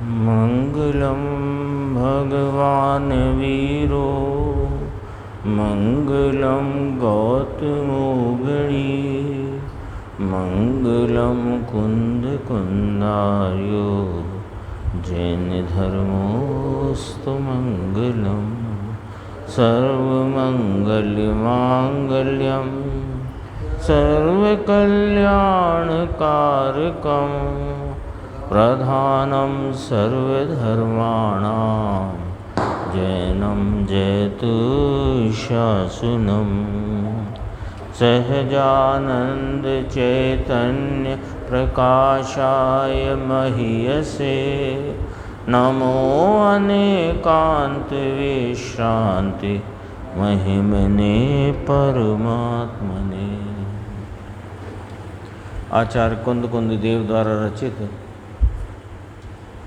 मंगलम भगवान वीरो मंगलम गौतमो गणी मंगलम कुंद कुंदार्यो जैन धर्मोस्तु मंगलम सर्वमंगलमांगल्यम सर्वकल्याणकारकं प्रधानं सर्वधर्माणां जैनं जयतु शासनं सहजानंद चैतन्य प्रकाशाय महीयसे नमो अनेकांत विश्रांति महिमने परमात्मने। आचार्य कुंद कुंद देव द्वारा रचित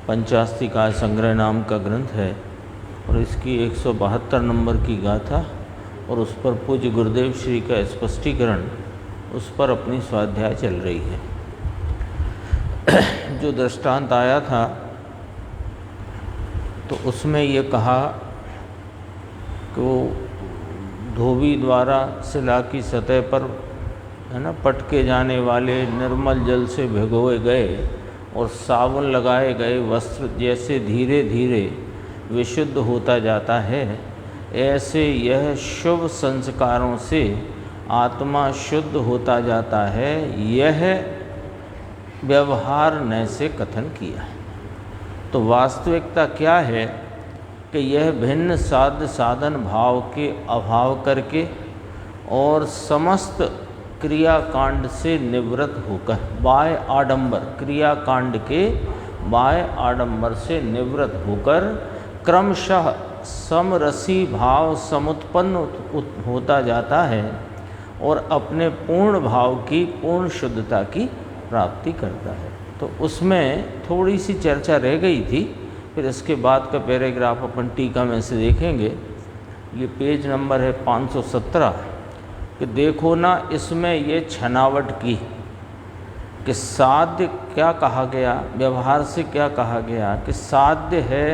पंचास्तिकाय संग्रह नाम का ग्रंथ है और इसकी 172 नंबर की गाथा और उस पर पूज्य गुरुदेव श्री का स्पष्टीकरण, उस पर अपनी स्वाध्याय चल रही है। जो दृष्टांत आया था तो उसमें ये कहा कि वो धोबी द्वारा शिला की सतह पर है ना पटके जाने वाले निर्मल जल से भिगोए गए और साबुन लगाए गए वस्त्र जैसे धीरे धीरे विशुद्ध होता जाता है, ऐसे यह शुभ संस्कारों से आत्मा शुद्ध होता जाता है। यह व्यवहार न से कथन किया है। तो वास्तविकता क्या है कि यह भिन्न साध्य साधन भाव के अभाव करके और समस्त क्रियाकांड से निवृत्त होकर बाह्य आडंबर, क्रियाकांड के बाह्य आडंबर से निवृत्त होकर क्रमशः समरसी भाव समुत्पन्न होता जाता है और अपने पूर्ण भाव की पूर्ण शुद्धता की प्राप्ति करता है। तो उसमें थोड़ी सी चर्चा रह गई थी, फिर इसके बाद का पैराग्राफ अपन टीका में से देखेंगे। ये पेज नंबर है 517 कि देखो ना, इसमें ये छनावट की कि साध्य क्या कहा गया, व्यवहार से क्या कहा गया कि साध्य है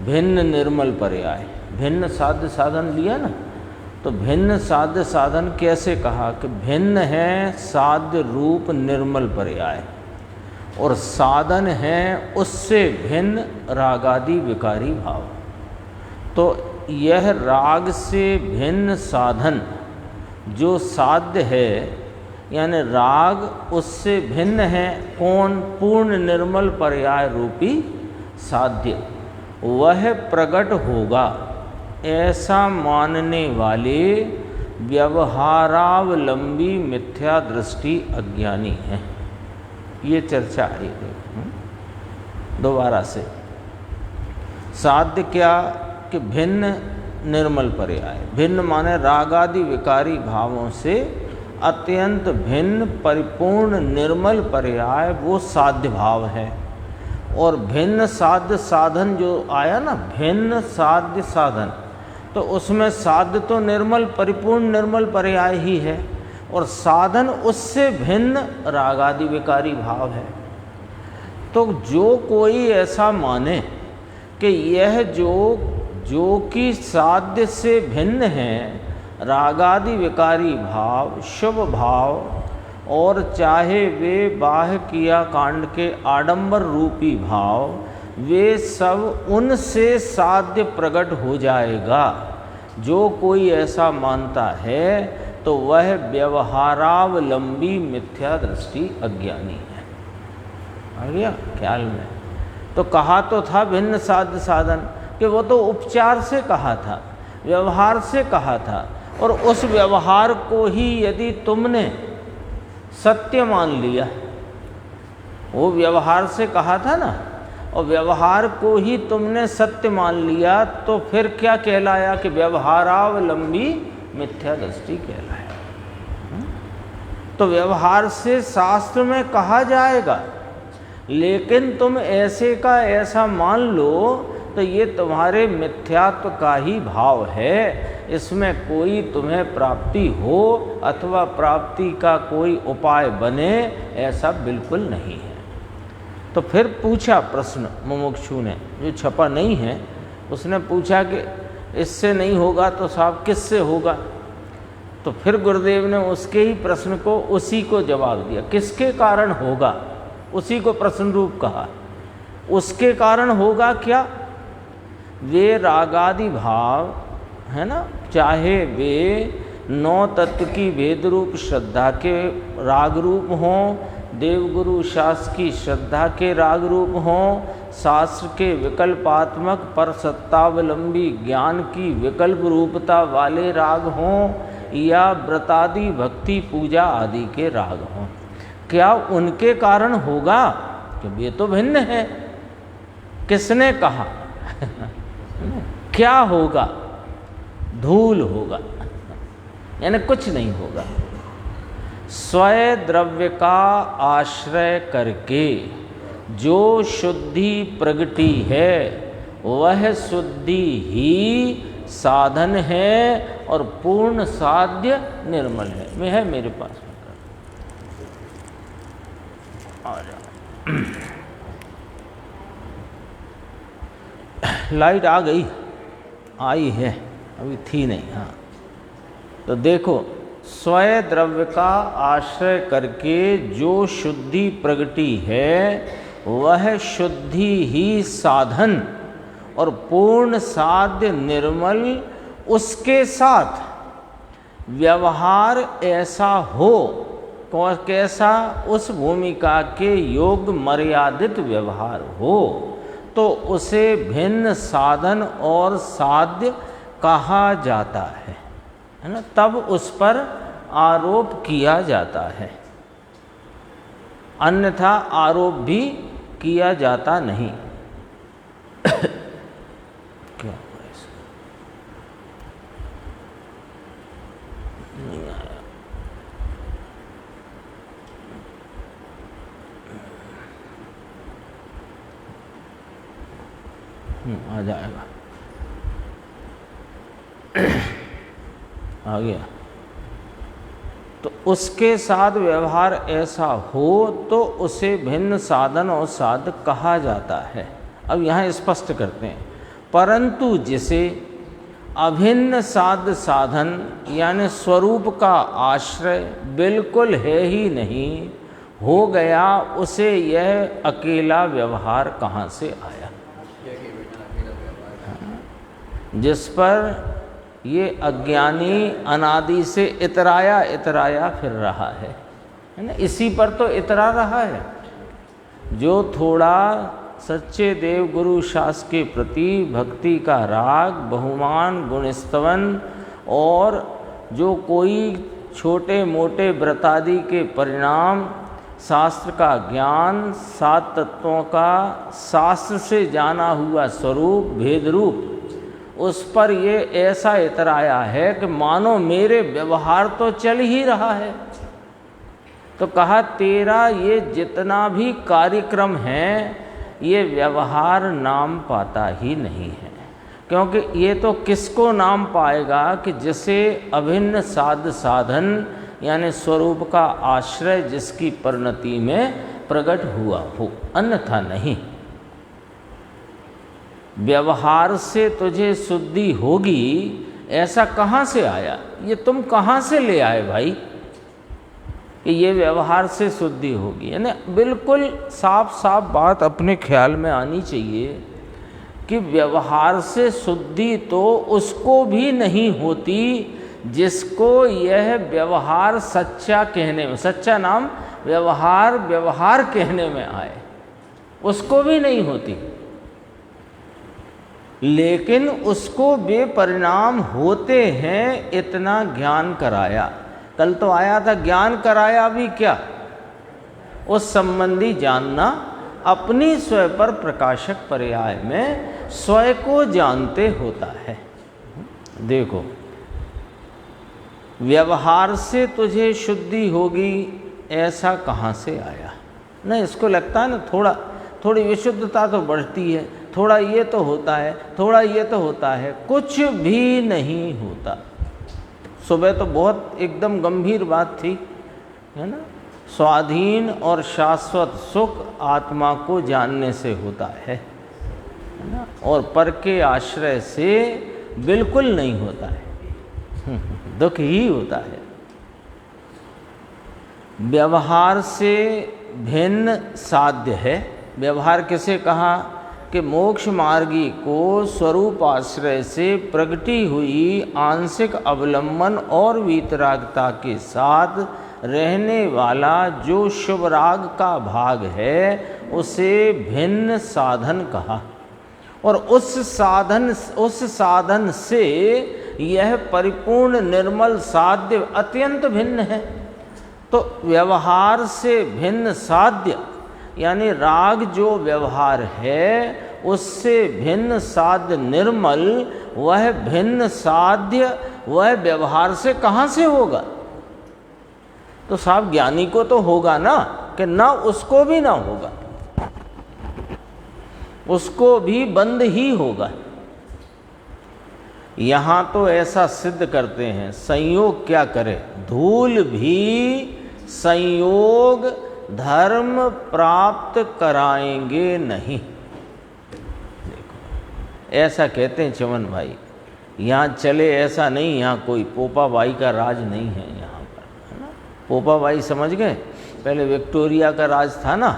भिन्न निर्मल पर्याय। भिन्न साध्य साधन लिया ना, तो भिन्न साध्य साधन कैसे कहा कि भिन्न है साध्य रूप निर्मल पर्याय और साधन है उससे भिन्न रागादि विकारी भाव। तो यह राग से भिन्न साधन जो साध्य है, यानी राग उससे भिन्न है कौन, पूर्ण निर्मल पर्याय रूपी साध्य, वह प्रकट होगा ऐसा मानने वाले व्यवहारावलंबी मिथ्या दृष्टि अज्ञानी है। ये चर्चा आई है दोबारा से। साध्य क्या कि भिन्न निर्मल पर्याय, भिन्न माने रागादि विकारी भावों से अत्यंत भिन्न परिपूर्ण निर्मल पर्याय वो साध्य भाव है। और भिन्न साध्य साधन जो आया ना, भिन्न साध्य साधन, तो उसमें साध्य तो निर्मल परिपूर्ण निर्मल पर्याय ही है और साधन उससे भिन्न रागादि विकारी भाव है। तो जो कोई ऐसा माने कि यह जो कि साध्य से भिन्न है, रागादि विकारी भाव, शुभ भाव, और चाहे वे बाह्य क्रिया कांड के आडंबर रूपी भाव, वे सब उनसे साध्य प्रकट हो जाएगा। जो कोई ऐसा मानता है तो वह व्यवहारावलंबी मिथ्या दृष्टि अज्ञानी है। आ गया ख्याल में? तो कहा तो था भिन्न साध्य साधन कि वो तो उपचार से कहा था, व्यवहार से कहा था, और उस व्यवहार को ही यदि तुमने सत्य मान लिया, वो व्यवहार से कहा था ना, और व्यवहार को ही तुमने सत्य मान लिया, तो फिर क्या कहलाया कि व्यवहारावलंबी मिथ्या दृष्टि कहलाया। तो व्यवहार से शास्त्र में कहा जाएगा, लेकिन तुम ऐसे का ऐसा मान लो तो ये तुम्हारे मिथ्यात्व का ही भाव है। इसमें कोई तुम्हें प्राप्ति हो अथवा प्राप्ति का कोई उपाय बने, ऐसा बिल्कुल नहीं है। तो फिर पूछा प्रश्न मुमुक्षु ने, जो छपा नहीं है, उसने पूछा कि इससे नहीं होगा तो साहब किससे होगा? तो फिर गुरुदेव ने उसके ही प्रश्न को उसी को जवाब दिया, किसके कारण होगा, उसी को प्रश्न रूप कहा। उसके कारण होगा क्या? वे रागादि भाव है ना, चाहे वे 9 तत्व की वेद रूप श्रद्धा के राग रूप हों, देवगुरु शास्त्र की श्रद्धा के राग रूप हों, शास्त्र के विकल्पात्मक पर सत्तावलंबी ज्ञान की विकल्प रूपता वाले राग हों, या व्रतादि भक्ति पूजा आदि के राग हों, क्या उनके कारण होगा? कि वे तो भिन्न है। किसने कहा? क्या होगा? धूल होगा, यानी कुछ नहीं होगा। स्वयं द्रव्य का आश्रय करके जो शुद्धि प्रगटी है वह शुद्धि ही साधन है और पूर्ण साध्य निर्मल है। मैं है मेरे पास आ जाओ। लाइट आ गई, आई है, अभी थी नहीं। हाँ, तो देखो, स्वयं द्रव्य का आश्रय करके जो शुद्धि प्रगटी है वह शुद्धि ही साधन और पूर्ण साध्य निर्मल, उसके साथ व्यवहार ऐसा हो, कैसा? उस भूमिका के योग मर्यादित व्यवहार हो, तो उसे भिन्न साधन और साध्य कहा जाता है ना, तब उस पर आरोप किया जाता है, अन्यथा आरोप भी किया जाता नहीं। क्या नहीं आया? आ जाएगा, आ गया। तो उसके साथ व्यवहार ऐसा हो तो उसे भिन्न साधन और साध्य कहा जाता है। अब यहाँ स्पष्ट करते हैं, परंतु जिसे अभिन्न साध्य साधन यानी स्वरूप का आश्रय बिल्कुल है ही नहीं हो गया, उसे यह अकेला व्यवहार कहाँ से आया? जिस पर ये अज्ञानी अनादि से इतराया फिर रहा है ना, इसी पर तो इतरा रहा है। जो थोड़ा सच्चे देव गुरु शास्त्र के प्रति भक्ति का राग, बहुमान, गुणस्तवन और जो कोई छोटे मोटे व्रतादि के परिणाम, शास्त्र का ज्ञान, 7 तत्वों का शास्त्र से जाना हुआ स्वरूप, भेद रूप, उस पर ये ऐसा इतराया है कि मानो मेरे व्यवहार तो चल ही रहा है। तो कहा तेरा ये जितना भी कार्यक्रम है ये व्यवहार नाम पाता ही नहीं है, क्योंकि ये तो किसको नाम पाएगा कि जिसे अभिन्न साध्य साधन यानी स्वरूप का आश्रय जिसकी परिणति में प्रकट हुआ हो, अन्यथा नहीं। व्यवहार से तुझे शुद्धि होगी, ऐसा कहाँ से आया? ये तुम कहाँ से ले आए भाई कि ये व्यवहार से शुद्धि होगी? यानी बिल्कुल साफ साफ बात अपने ख्याल में आनी चाहिए कि व्यवहार से शुद्धि तो उसको भी नहीं होती जिसको यह व्यवहार सच्चा कहने में, सच्चा नाम व्यवहार कहने में आए, उसको भी नहीं होती। लेकिन उसको बेपरिणाम होते हैं, इतना ज्ञान कराया। कल तो आया था, ज्ञान कराया भी क्या? उस संबंधी जानना अपनी स्वयं पर प्रकाशक पर्याय में स्वयं को जानते होता है। देखो, व्यवहार से तुझे शुद्धि होगी ऐसा कहाँ से आया? ना इसको लगता है ना थोड़ी विशुद्धता तो बढ़ती है, थोड़ा ये तो होता है, थोड़ा ये तो होता है, कुछ भी नहीं होता। सुबह तो बहुत एकदम गंभीर बात थी, है ना? स्वाधीन और शाश्वत सुख आत्मा को जानने से होता है ना, और पर के आश्रय से बिल्कुल नहीं होता है, दुख ही होता है। व्यवहार से भिन्न साध्य है। व्यवहार किसे कहा कि मोक्ष मार्गी को स्वरूप आश्रय से प्रगटी हुई आंशिक अवलंबन और वीतरागता के साथ रहने वाला जो शुभ राग का भाग है उसे भिन्न साधन कहा। और उस साधन से यह परिपूर्ण निर्मल साध्य अत्यंत भिन्न है। तो व्यवहार से भिन्न साध्य यानी राग जो व्यवहार है उससे भिन्न साध्य निर्मल, वह भिन्न साध्य वह व्यवहार से कहाँ से होगा? तो साहब ज्ञानी को तो होगा ना, कि ना उसको भी ना होगा, उसको भी बंद ही होगा। यहाँ तो ऐसा सिद्ध करते हैं, संयोग क्या करे, धूल भी संयोग धर्म प्राप्त कराएंगे नहीं। देखो ऐसा कहते हैं चमन भाई, यहाँ चले ऐसा नहीं, यहाँ कोई पोपाबाई का राज नहीं है यहाँ पर, है ना। पोपाबाई समझ गए, पहले विक्टोरिया का राज था ना,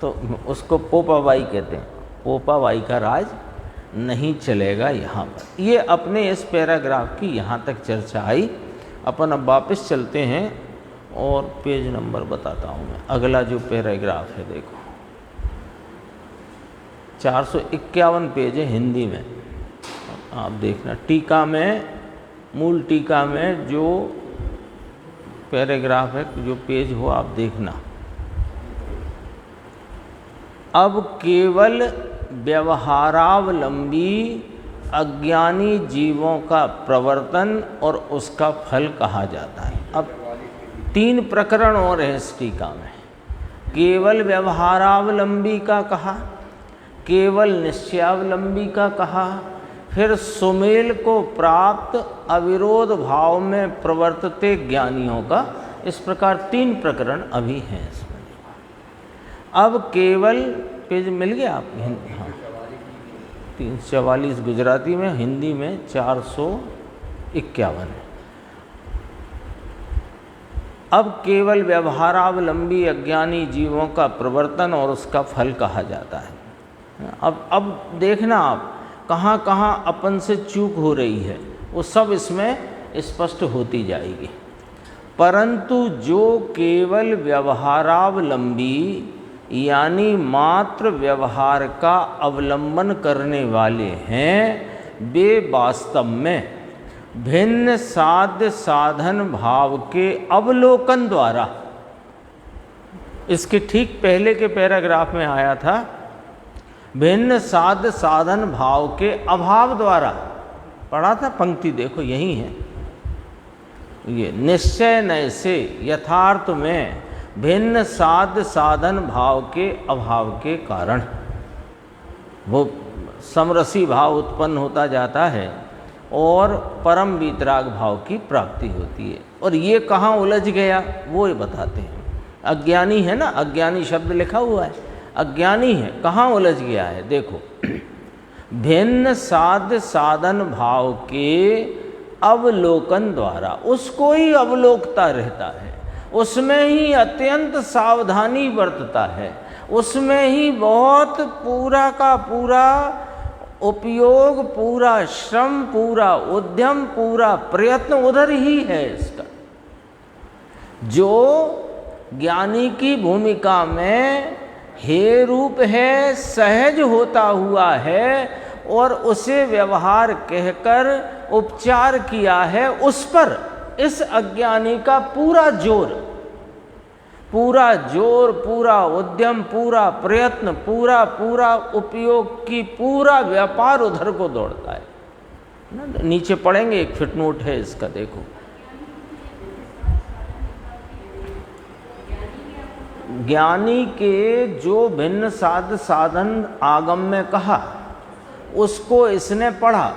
तो उसको पोपाबाई कहते हैं। पोपाबाई का राज नहीं चलेगा यहाँ पर। ये अपने इस पैराग्राफ की यहाँ तक चर्चा आई। अपन अब वापस चलते हैं और पेज नंबर बताता हूँ मैं। अगला जो पैराग्राफ है देखो, 451 पेज है हिंदी में, आप देखना। टीका में, मूल टीका में जो पैराग्राफ है, जो पेज हो आप देखना। अब केवल व्यवहारावलंबी अज्ञानी जीवों का प्रवर्तन और उसका फल कहा जाता है। अब 3 प्रकरण और हैं इस टीका में। केवल व्यवहारावलंबी का कहा, केवल निश्चयावलंबी का कहा, फिर सुमेल को प्राप्त अविरोध भाव में प्रवर्तते ज्ञानियों का। इस प्रकार 3 प्रकरण अभी हैं इसमें। अब केवल पेज मिल गया आपको? हाँ, 344 गुजराती में, हिंदी में 451 है। अब केवल व्यवहारावलंबी अज्ञानी जीवों का प्रवर्तन और उसका फल कहा जाता है। अब देखना आप कहाँ कहाँ अपन से चूक हो रही है, वो सब इसमें स्पष्ट होती जाएगी। परंतु जो केवल व्यवहारावलंबी यानी मात्र व्यवहार का अवलंबन करने वाले हैं, वे वास्तव में भिन्न साध्य साधन भाव के अवलोकन द्वारा, इसके ठीक पहले के पैराग्राफ में आया था, भिन्न साध्य साधन भाव के अभाव द्वारा, पढ़ा था पंक्ति, देखो यही है ये, निश्चय नय से यथार्थ में भिन्न साध्य साधन भाव के अभाव के कारण वो समरसी भाव उत्पन्न होता जाता है और परम वीतराग भाव की प्राप्ति होती है। और ये कहाँ उलझ गया वो ये बताते हैं। अज्ञानी है ना, अज्ञानी शब्द लिखा हुआ है, अज्ञानी है, कहाँ उलझ गया है देखो। भिन्न साध्य साधन भाव के अवलोकन द्वारा, उसको ही अवलोकता रहता है, उसमें ही अत्यंत सावधानी बरतता है, उसमें ही बहुत पूरा का पूरा उपयोग, पूरा श्रम, पूरा उद्यम, पूरा प्रयत्न उधर ही है इसका। जो ज्ञानी की भूमिका में हे रूप है, सहज होता हुआ है और उसे व्यवहार कहकर उपचार किया है, उस पर इस अज्ञानी का पूरा जोर, पूरा उद्यम, पूरा प्रयत्न, पूरा उपयोग की पूरा व्यापार उधर को दौड़ता है ना। नीचे पढ़ेंगे, एक फिटनोट है इसका, देखो। ज्ञानी के जो भिन्न साध्य साधन आगम में कहा, उसको इसने पढ़ा,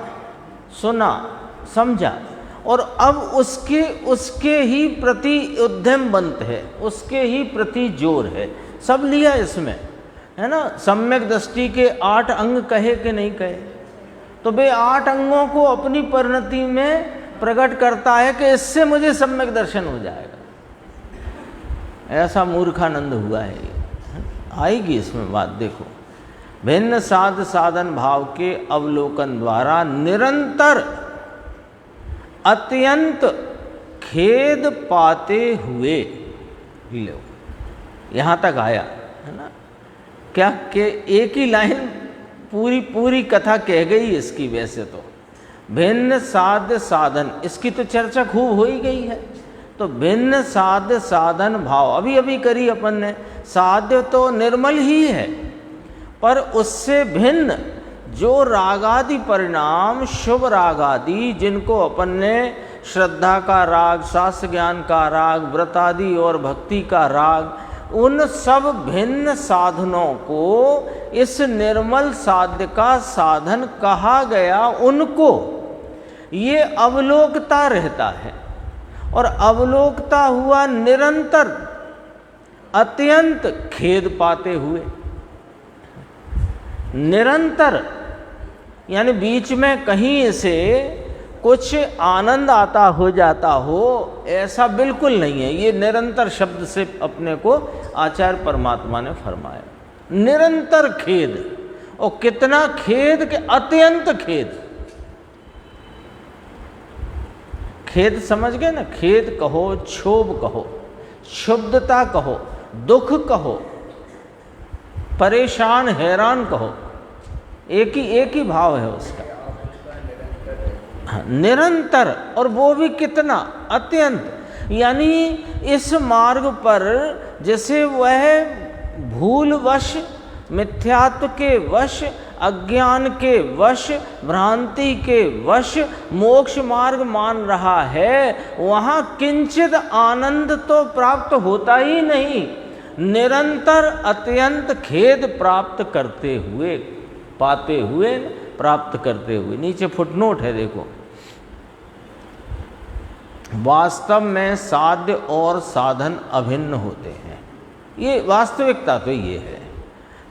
सुना, समझा और अब उसके ही प्रति उद्यम बनते है, उसके ही प्रति जोर है, सब लिया इसमें, है ना। सम्यक दृष्टि के 8 अंग कहे कि नहीं कहे, तो वे 8 अंगों को अपनी परिणति में प्रकट करता है कि इससे मुझे सम्यक दर्शन हो जाएगा। ऐसा मूर्खानंद हुआ है ये, आएगी इसमें बात, देखो। भिन्न साध साधन भाव के अवलोकन द्वारा निरंतर अत्यंत खेद पाते हुए, लो यहाँ तक आया, है ना। क्या कि एक ही लाइन पूरी कथा कह गई इसकी। वैसे तो भिन्न साध्य साधन, इसकी तो चर्चा खूब हो ही गई है। तो भिन्न साध्य साधन भाव अभी अभी करी अपन ने। साध्य तो निर्मल ही है, पर उससे भिन्न जो रागादि परिणाम, शुभ रागादि, जिनको अपन ने श्रद्धा का राग, शास्त्र ज्ञान का राग, व्रत आदि और भक्ति का राग, उन सब भिन्न साधनों को इस निर्मल साध्य का साधन कहा गया, उनको ये अवलोकता रहता है। और अवलोकता हुआ निरंतर अत्यंत खेद पाते हुए, निरंतर, यानी बीच में कहीं से कुछ आनंद आता हो जाता हो, ऐसा बिल्कुल नहीं है। ये निरंतर शब्द से अपने को आचार्य परमात्मा ने फरमाया, निरंतर खेद। और कितना खेद कि अत्यंत खेद। खेद समझ गए ना, खेद कहो, क्षोभ कहो, क्षुब्धता कहो, दुख कहो, परेशान हैरान कहो, एक ही भाव है उसका। निरंतर, और वो भी कितना, अत्यंत। यानी इस मार्ग पर जैसे वह भूलवश, मिथ्यात्व के वश, अज्ञान के वश, भ्रांति के वश मोक्ष मार्ग मान रहा है, वहाँ किंचित आनंद तो प्राप्त होता ही नहीं, निरंतर अत्यंत खेद प्राप्त करते हुए, पाते हुए, प्राप्त करते हुए। नीचे फुटनोट है, देखो। वास्तव में साध्य और साधन अभिन्न होते हैं। ये वास्तविकता तो ये है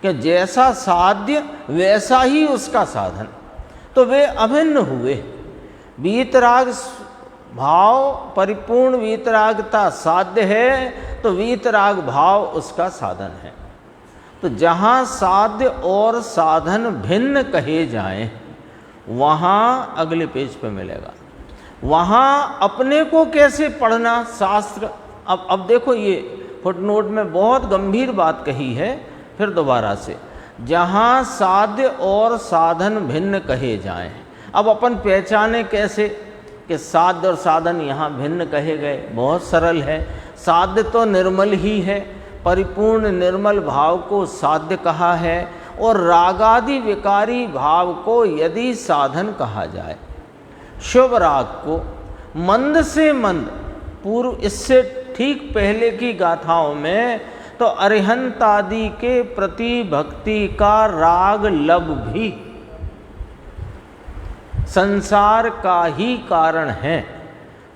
कि जैसा साध्य वैसा ही उसका साधन, तो वे अभिन्न हुए। वीतराग भाव, परिपूर्ण वीतरागता साध्य है, तो वीतराग भाव उसका साधन है। तो जहाँ साध्य और साधन भिन्न कहे जाएं, वहाँ अगले पेज पे मिलेगा। वहाँ अपने को कैसे पढ़ना शास्त्र। अब देखो, ये फुटनोट में बहुत गंभीर बात कही है, फिर दोबारा से। जहाँ साध्य और साधन भिन्न कहे जाएं, अब अपन पहचाने कैसे कि साध्य और साधन यहाँ भिन्न कहे गए। बहुत सरल है। साध्य तो निर्मल ही है, परिपूर्ण निर्मल भाव को साध्य कहा है, और रागादि विकारी भाव को यदि साधन कहा जाए, शुभ राग को मंद से मंद, पूर्व इससे ठीक पहले की गाथाओं में तो अरिहंत आदि के प्रति भक्ति का राग लब भी संसार का ही कारण है।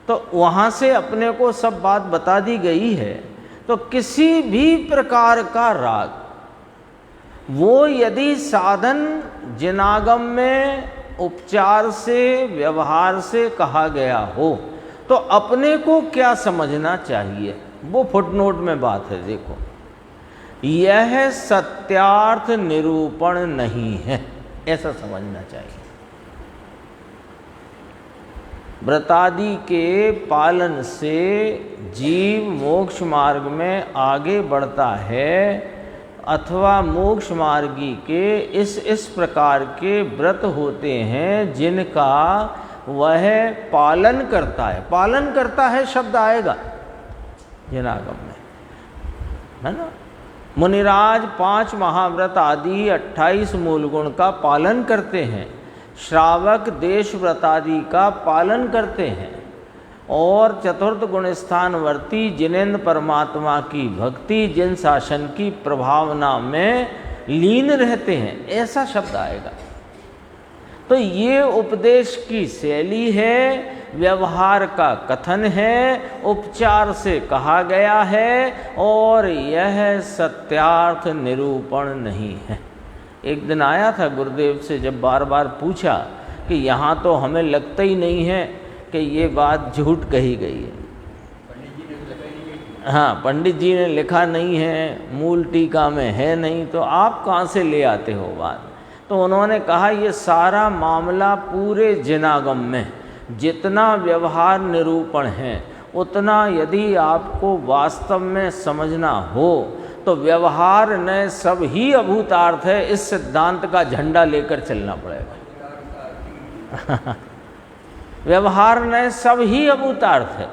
तो वहाँ से अपने को सब बात बता दी गई है। तो किसी भी प्रकार का राग, वो यदि साधन जिनागम में उपचार से, व्यवहार से कहा गया हो, तो अपने को क्या समझना चाहिए, वो फुटनोट में बात है। देखो, यह सत्यार्थ निरूपण नहीं है, ऐसा समझना चाहिए। व्रतादि के पालन से जीव मोक्ष मार्ग में आगे बढ़ता है, अथवा मोक्ष मार्गी के इस प्रकार के व्रत होते हैं जिनका वह पालन करता है। पालन करता है शब्द आएगा जिनागम में, है ना। मुनिराज 5 महाव्रत आदि 28 मूल गुण का पालन करते हैं, श्रावक देश व्रत आदि का पालन करते हैं, और चतुर्थ गुण स्थानवर्ती जिनेन्द्र परमात्मा की भक्ति, जिन शासन की प्रभावना में लीन रहते हैं, ऐसा शब्द आएगा। तो ये उपदेश की शैली है व्यवहार का कथन है, उपचार से कहा गया है, और यह सत्यार्थ निरूपण नहीं है। एक दिन आया था गुरुदेव से, जब बार बार पूछा कि यहाँ तो हमें लगता ही नहीं है कि ये बात झूठ कही गई है। हाँ, पंडित जी ने लिखा नहीं है, मूल टीका में है नहीं, तो आप कहाँ से ले आते हो बात? तो उन्होंने कहा ये सारा मामला पूरे जिनागम में जितना व्यवहार निरूपण है, उतना यदि आपको वास्तव में समझना हो तो व्यवहार न सब ही अभूतार्थ है, इस सिद्धांत का झंडा लेकर चलना पड़ेगा। व्यवहार न सब ही अभूतार्थ है,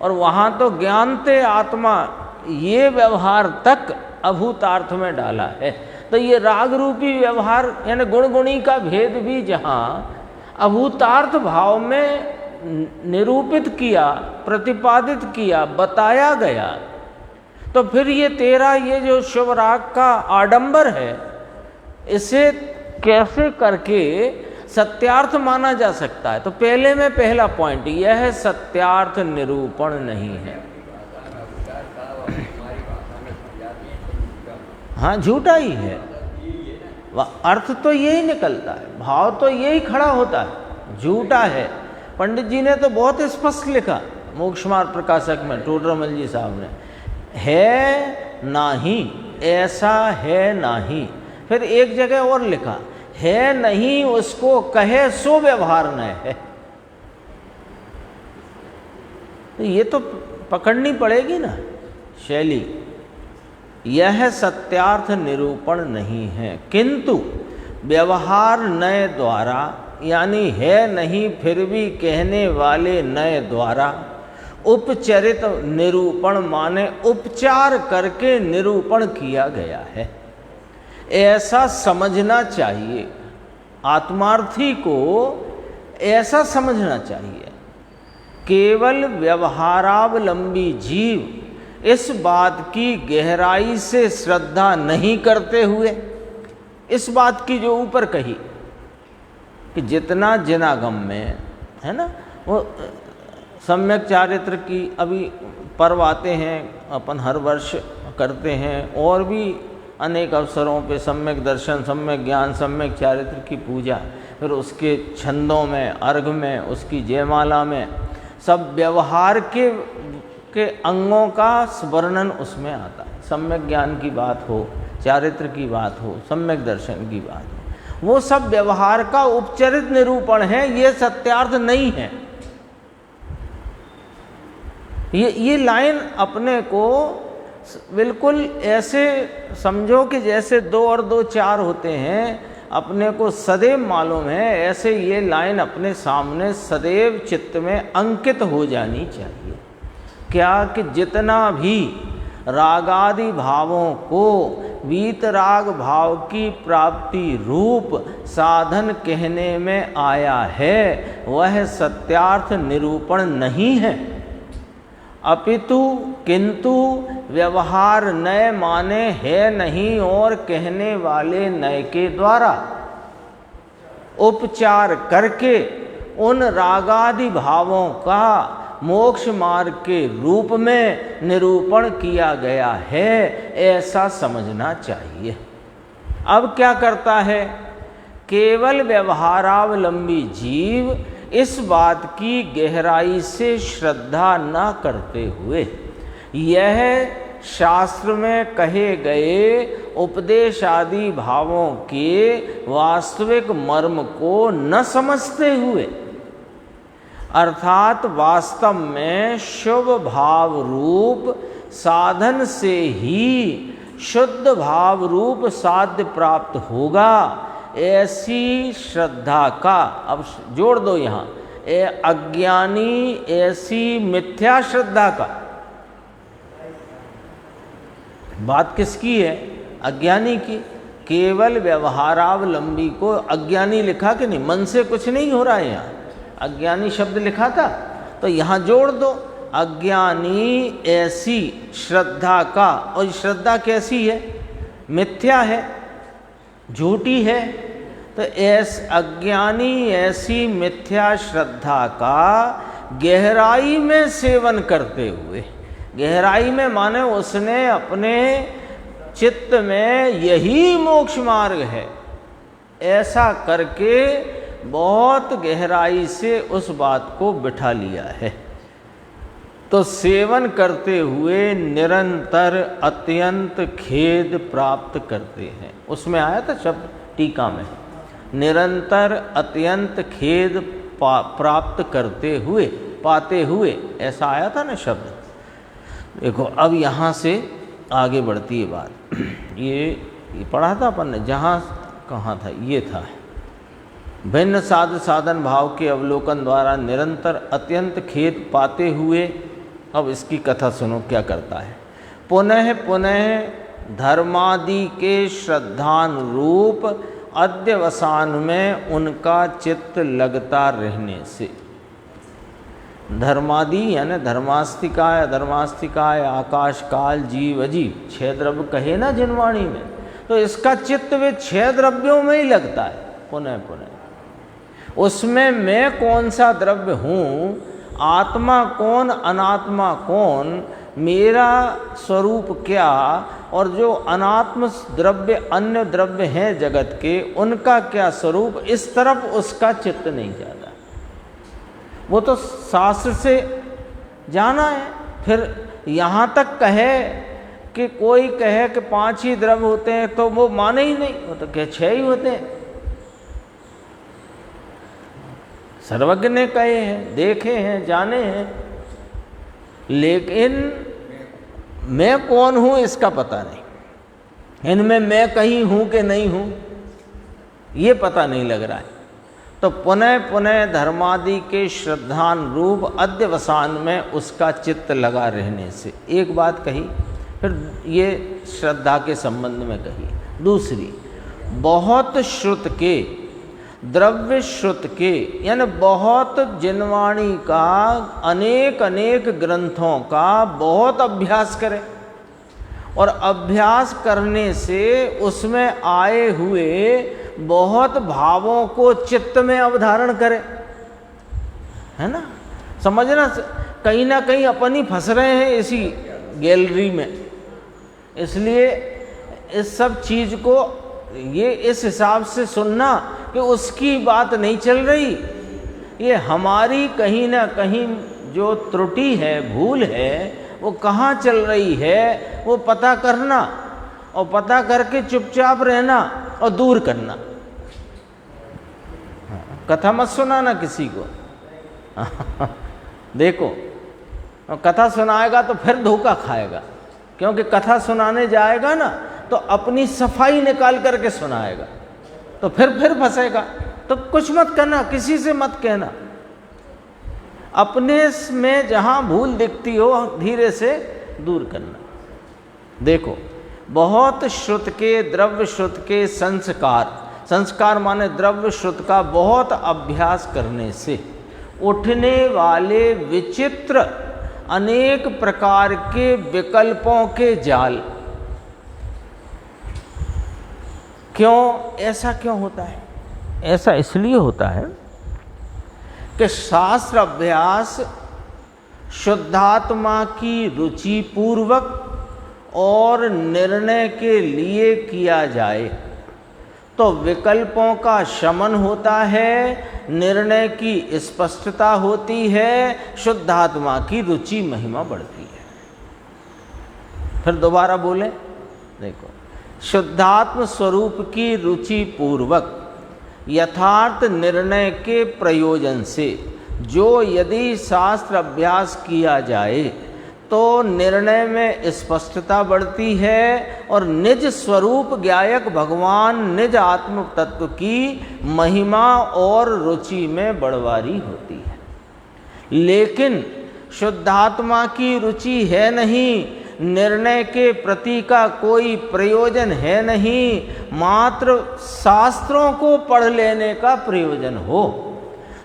और वहाँ तो ज्ञानते आत्मा ये व्यवहार तक अभूतार्थ में डाला है। तो ये राग रूपी व्यवहार यानी गुणगुणी का भेद भी जहाँ अभूतार्थ भाव में निरूपित किया, प्रतिपादित किया, बताया गया, तो फिर ये तेरा ये जो शुभ राग का आडंबर है, इसे कैसे करके सत्यार्थ माना जा सकता है? तो पहले में पहला पॉइंट यह सत्यार्थ निरूपण नहीं है। हाँ, झूठा ही है, अर्थ तो यही निकलता है, भाव तो यही खड़ा होता है, झूठा है। पंडित जी ने तो बहुत स्पष्ट लिखा मोक्षमार्ग प्रकाशक में, टोडरमल जी साहब ने, है नाही, ऐसा है नाही। फिर एक जगह और लिखा है नहीं, उसको कहे सो व्यवहार न है। तो ये तो पकड़नी पड़ेगी ना शैली। यह सत्यार्थ निरूपण नहीं है, किंतु व्यवहार नय द्वारा, यानी है नहीं फिर भी कहने वाले नय द्वारा, उपचरित निरूपण माने उपचार करके निरूपण किया गया है, ऐसा समझना चाहिए। आत्मार्थी को ऐसा समझना चाहिए। केवल व्यवहारावलंबी जीव इस बात की गहराई से श्रद्धा नहीं करते हुए, इस बात की जो ऊपर कही कि जितना जिनागम में है ना, वो सम्यक चारित्र की अभी पर्व आते हैं, अपन हर वर्ष करते हैं, और भी अनेक अवसरों पे सम्यक दर्शन, सम्यक ज्ञान, सम्यक चारित्र की पूजा, फिर उसके छंदों में, अर्घ में, उसकी जयमाला में, सब व्यवहार के अंगों का वर्णन उसमें आता है। सम्यक ज्ञान की बात हो, चारित्र की बात हो, सम्यक दर्शन की बात हो, वो सब व्यवहार का उपचरित निरूपण है, ये सत्यार्थ नहीं है। ये लाइन अपने को बिल्कुल ऐसे समझो कि जैसे 2 और 2 4 होते हैं, अपने को सदैव मालूम है, ऐसे ये लाइन अपने सामने सदैव चित्त में अंकित हो जानी चाहिए। क्या कि जितना भी रागादि भावों को वीतराग भाव की प्राप्ति रूप साधन कहने में आया है, वह सत्यार्थ निरूपण नहीं है, अपितु किंतु व्यवहार नय माने है नहीं और कहने वाले नय के द्वारा उपचार करके उन रागादि भावों का मोक्ष मार्ग के रूप में निरूपण किया गया है, ऐसा समझना चाहिए। अब क्या करता है? केवल व्यवहारावलंबी जीव इस बात की गहराई से श्रद्धा न करते हुए यह शास्त्र में कहे गए उपदेश आदि भावों के वास्तविक मर्म को न समझते हुए, अर्थात वास्तव में शुभ भाव रूप साधन से ही शुद्ध भाव रूप साध्य प्राप्त होगा, ऐसी श्रद्धा का, अब जोड़ दो यहाँ, अज्ञानी ऐसी मिथ्या श्रद्धा का। बात किसकी है? अज्ञानी की। केवल व्यवहारावलंबी को अज्ञानी लिखा कि नहीं? मन से कुछ नहीं हो रहा है, यहाँ अज्ञानी शब्द लिखा था, तो यहाँ जोड़ दो, अज्ञानी ऐसी श्रद्धा का। और श्रद्धा कैसी है? मिथ्या है, झूठी है। तो अज्ञानी ऐसी मिथ्या श्रद्धा का गहराई में सेवन करते हुए, गहराई में माने उसने अपने चित्त में यही मोक्ष मार्ग है, ऐसा करके बहुत गहराई से उस बात को बिठा लिया है। तो सेवन करते हुए निरंतर अत्यंत खेद प्राप्त करते हैं। उसमें आया था शब्द टीका में, निरंतर अत्यंत खेद प्राप्त करते हुए, पाते हुए, ऐसा आया था ना शब्द। देखो अब यहाँ से आगे बढ़ती है बात। ये पढ़ा था अपन ने, जहाँ कहाँ था, ये था, भिन्न साध साधन भाव के अवलोकन द्वारा निरंतर अत्यंत खेद पाते हुए। अब इसकी कथा सुनो क्या करता है। पुनः पुनः धर्मादि के श्रद्धानुरूप अध्यवसान में उनका चित्त लगता रहने से, धर्मादि यानी धर्मास्तिकाय, अधर्मास्तिकाय, आकाश काल जीव अजीब, 6 द्रव्य कहे ना जिनवाणी में, तो इसका चित्त वे 6 द्रव्यों में ही लगता है पुनः पुनः। उसमें मैं कौन सा द्रव्य हूँ, आत्मा कौन, अनात्मा कौन, मेरा स्वरूप क्या, और जो अनात्म द्रव्य अन्य द्रव्य हैं जगत के, उनका क्या स्वरूप, इस तरफ उसका चित्त नहीं जाता। वो तो शास्त्र से जाना है। फिर यहाँ तक कहे कि कोई कहे कि 5 ही द्रव्य होते हैं तो वो माने ही नहीं, वो तो कहे 6 ही होते हैं। सर्वज्ञ ने कहे हैं, देखे हैं, जाने हैं, लेकिन मैं कौन हूँ इसका पता नहीं। इनमें मैं कहीं हूँ कि नहीं हूँ ये पता नहीं लग रहा है। तो पुनः पुनः धर्मादि के श्रद्धानुरूप अध्यवसान में उसका चित्त लगा रहने से, एक बात कही। फिर ये श्रद्धा के संबंध में कही। दूसरी, बहुत श्रुत के, द्रव्य श्रुत के, यानी बहुत जिनवाणी का, अनेक अनेक ग्रंथों का बहुत अभ्यास करें, और अभ्यास करने से उसमें आए हुए बहुत भावों को चित्त में अवधारण करें, है ना। समझना, कहीं ना कहीं अपन ही फंस रहे हैं इसी गैलरी में। इसलिए इस सब चीज़ को ये इस हिसाब से सुनना कि उसकी बात नहीं चल रही, ये हमारी कहीं ना कहीं जो त्रुटि है, भूल है, वो कहाँ चल रही है वो पता करना, और पता करके चुपचाप रहना और दूर करना। कथा मत सुनाना किसी को। देखो, कथा सुनाएगा तो फिर धोखा खाएगा, क्योंकि कथा सुनाने जाएगा ना तो अपनी सफाई निकाल करके सुनाएगा, तो फिर फंसेगा। तो कुछ मत करना, किसी से मत कहना, अपने में जहाँ भूल दिखती हो धीरे से दूर करना। देखो, बहुत श्रुत के, द्रव्य श्रुत के संस्कार, संस्कार माने द्रव्य श्रुत का बहुत अभ्यास करने से उठने वाले विचित्र अनेक प्रकार के विकल्पों के जाल। क्यों ऐसा क्यों होता है? ऐसा इसलिए होता है कि शास्त्र अभ्यास शुद्धात्मा की रुचि पूर्वक और निर्णय के लिए किया जाए तो विकल्पों का शमन होता है, निर्णय की स्पष्टता होती है, शुद्धात्मा की रुचि महिमा बढ़ती है। फिर दोबारा बोलें, देखो, शुद्धात्म स्वरूप की रुचि पूर्वक यथार्थ निर्णय के प्रयोजन से जो यदि शास्त्र अभ्यास किया जाए तो निर्णय में स्पष्टता बढ़ती है और निज स्वरूप ज्ञायक भगवान निज आत्म तत्व की महिमा और रुचि में बढ़वारी होती है। लेकिन शुद्धात्मा की रुचि है नहीं, निर्णय के प्रति का कोई प्रयोजन है नहीं, मात्र शास्त्रों को पढ़ लेने का प्रयोजन हो,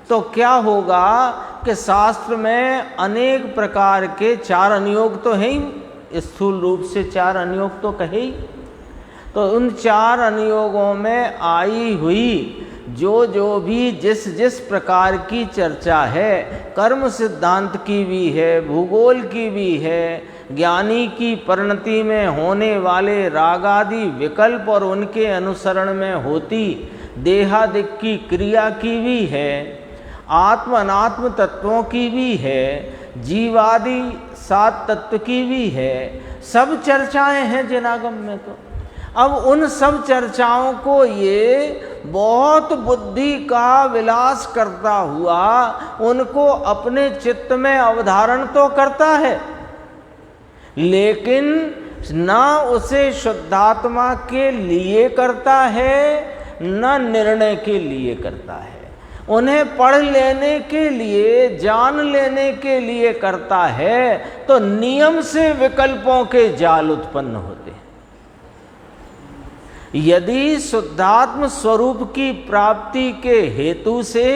तो क्या होगा कि शास्त्र में अनेक प्रकार के 4 अनुयोग तो हैं ही, स्थूल रूप से 4 अनुयोग तो कहे ही, तो उन 4 अनुयोगों में आई हुई जो भी जिस जिस प्रकार की चर्चा है, कर्म सिद्धांत की भी है, भूगोल की भी है, ज्ञानी की परिणति में होने वाले रागादि विकल्प और उनके अनुसरण में होती देहादिक की क्रिया की भी है, आत्म अनात्म तत्वों की भी है, जीवादि 7 तत्व की भी है, सब चर्चाएं हैं जिनागम में। तो अब उन सब चर्चाओं को ये बहुत बुद्धि का विलास करता हुआ उनको अपने चित्त में अवधारण तो करता है, लेकिन ना उसे शुद्धात्मा के लिए करता है न निर्णय के लिए करता है। उन्हें पढ़ लेने के लिए, जान लेने के लिए करता है तो नियम से विकल्पों के जाल उत्पन्न होते हैं। यदि शुद्धात्म स्वरूप की प्राप्ति के हेतु से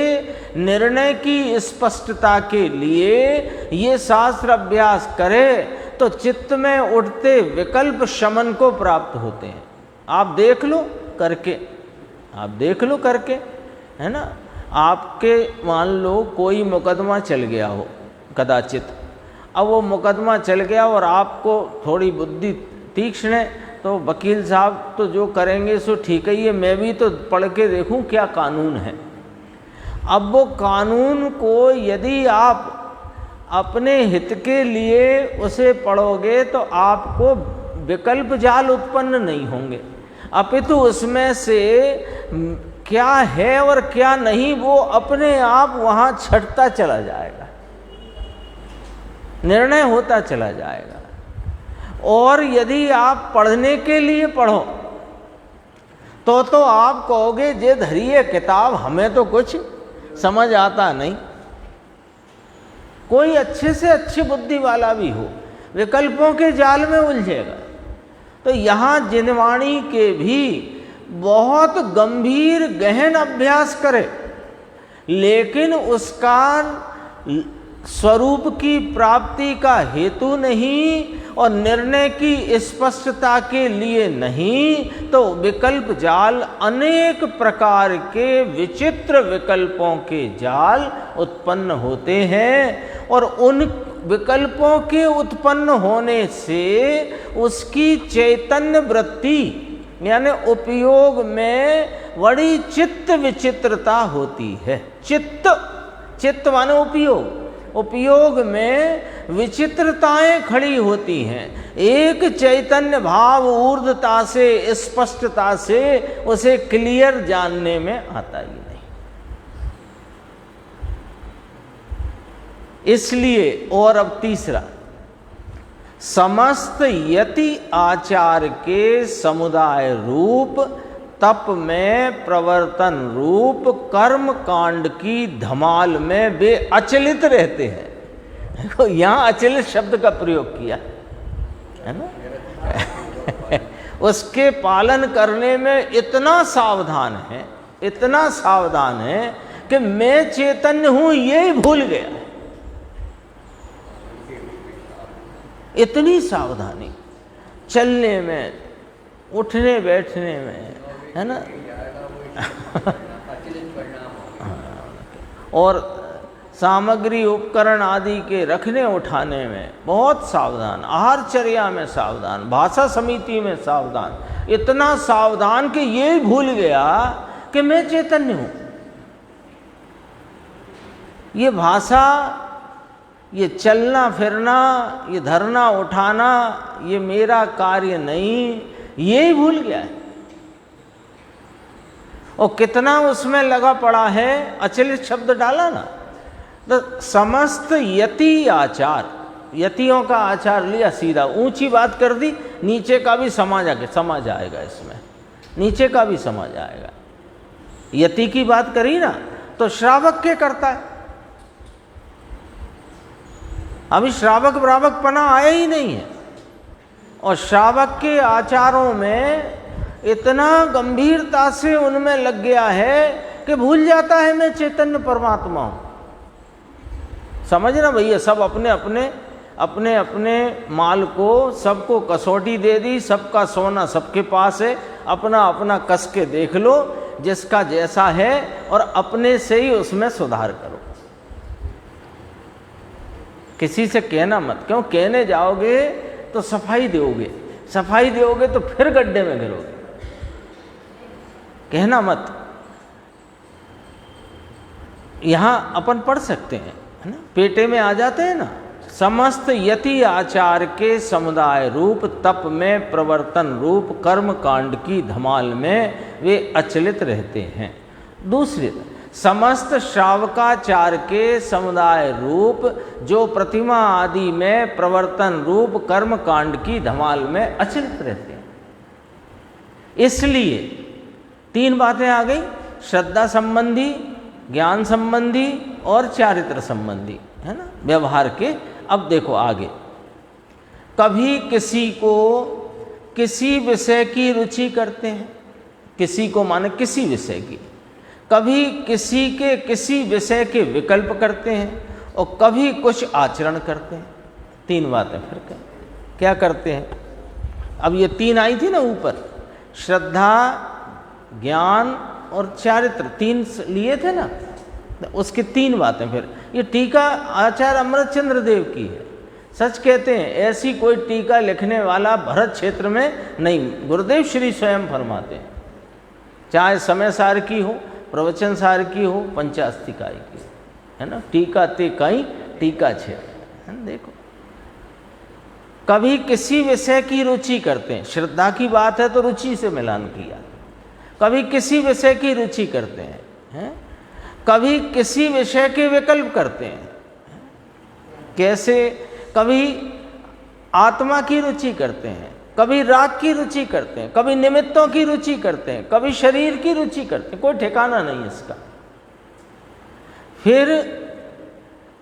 निर्णय की स्पष्टता के लिए ये शास्त्र अभ्यास करे तो चित्त में उठते विकल्प शमन को प्राप्त होते हैं। आप देख लो करके, आप देख लो करके, है ना। आपके मान लो कोई मुकदमा चल गया हो कदाचित, अब वो मुकदमा चल गया और आपको थोड़ी बुद्धि तीक्ष्ण है तो वकील साहब तो जो करेंगे सो ठीक ही है, मैं भी तो पढ़ के देखूं क्या कानून है। अब वो कानून को यदि आप अपने हित के लिए उसे पढ़ोगे तो आपको विकल्प जाल उत्पन्न नहीं होंगे, अपितु उसमें से क्या है और क्या नहीं वो अपने आप वहाँ छटता चला जाएगा, निर्णय होता चला जाएगा। और यदि आप पढ़ने के लिए पढ़ो तो आप कहोगे जे धरिए किताब, हमें तो कुछ समझ आता नहीं। कोई अच्छे से अच्छी बुद्धि वाला भी हो विकल्पों के जाल में उलझेगा। तो यहाँ जिनवाणी के भी बहुत गंभीर गहन अभ्यास करे, लेकिन उसका स्वरूप की प्राप्ति का हेतु नहीं और निर्णय की स्पष्टता के लिए नहीं, तो विकल्प जाल अनेक प्रकार के विचित्र विकल्पों के जाल उत्पन्न होते हैं। और उन विकल्पों के उत्पन्न होने से उसकी चैतन्य वृत्ति यानी उपयोग में बड़ी चित्त विचित्रता होती है। चित्त माने उपयोग में विचित्रताएं खड़ी होती हैं। एक चैतन्य भाव ऊर्ध्वता से, स्पष्टता से उसे क्लियर जानने में आता ही नहीं। इसलिए और अब तीसरा, समस्त यति आचार के समुदाय रूप तप में प्रवर्तन रूप कर्म कांड की धमाल में वे अचलित रहते हैं। देखो यहाँ अचलित शब्द का प्रयोग किया है ना। उसके पालन करने में इतना सावधान है कि मैं चैतन्य हूं ये ही भूल गया। इतनी सावधानी चलने में, उठने बैठने में, है ना। और सामग्री उपकरण आदि के रखने उठाने में बहुत सावधान, आहारचर्या में सावधान, भाषा समिति में सावधान, इतना सावधान कि ये भूल गया कि मैं चैतन्य हूँ। ये भाषा, ये चलना फिरना, ये धरना उठाना, ये मेरा कार्य नहीं, ये ही भूल गया है। और कितना उसमें लगा पड़ा है, अचलित शब्द डाला ना। तो समस्त यति आचार, यतियों का आचार लिया, सीधा ऊंची बात कर दी, नीचे का भी समझ आएगा इसमें, नीचे का भी समझ आएगा। यति की बात करी ना तो श्रावक के करता है, अभी श्रावक ब्रावकपना आया ही नहीं है। और श्रावक के आचारों में इतना गंभीरता से उनमें लग गया है कि भूल जाता है मैं चैतन्य परमात्मा हूं। समझना भैया, सब अपने अपने माल को सबको कसौटी दे दी, सबका सोना सबके पास है, अपना अपना कस के देख लो। जिसका जैसा है और अपने से ही उसमें सुधार करो। किसी से कहना मत, क्यों कहने जाओगे तो सफाई दोगे, सफाई दोगे तो फिर गड्ढे में गिरोगे। कहना मत। यहां अपन पढ़ सकते हैं, है ना, पेटे में आ जाते हैं ना, समस्त यति आचार के समुदाय रूप तप में प्रवर्तन रूप कर्म कांड की धमाल में वे अचलित रहते हैं। दूसरी, समस्त श्रावकाचार के समुदाय रूप जो प्रतिमा आदि में प्रवर्तन रूप कर्म कांड की धमाल में अचलित रहते हैं। इसलिए 3 बातें आ गई, श्रद्धा संबंधी, ज्ञान संबंधी और चारित्र संबंधी, है ना, व्यवहार के। अब देखो आगे, कभी किसी को किसी विषय की रुचि करते हैं, किसी को माने किसी विषय की, कभी किसी के किसी विषय के विकल्प करते हैं और कभी कुछ आचरण करते हैं। 3 बातें फिर क्या करते हैं। अब ये 3 आई थी ना ऊपर, श्रद्धा, ज्ञान और चारित्र, 3 लिए थे ना, उसकी 3 बातें। फिर ये टीका आचार्य अमृतचंद्र देव की है। सच कहते हैं, ऐसी कोई टीका लिखने वाला भरत क्षेत्र में नहीं, गुरुदेव श्री स्वयं फरमाते हैं, चाहे समय सार की हो, प्रवचन सार की हो, पंचास्तिकाई की, है ना, टीका ते कई टीका छे, है ना। देखो, कभी किसी विषय की रुचि करते हैं, श्रद्धा की बात है तो रुचि से मिलान किया, कभी किसी विषय की रुचि करते हैं, कभी किसी विषय के विकल्प करते हैं। कैसे, कभी आत्मा की रुचि करते हैं, कभी राग की रुचि करते हैं, कभी निमित्तों की रुचि करते हैं, कभी शरीर की रुचि करते हैं, कोई ठिकाना नहीं इसका। फिर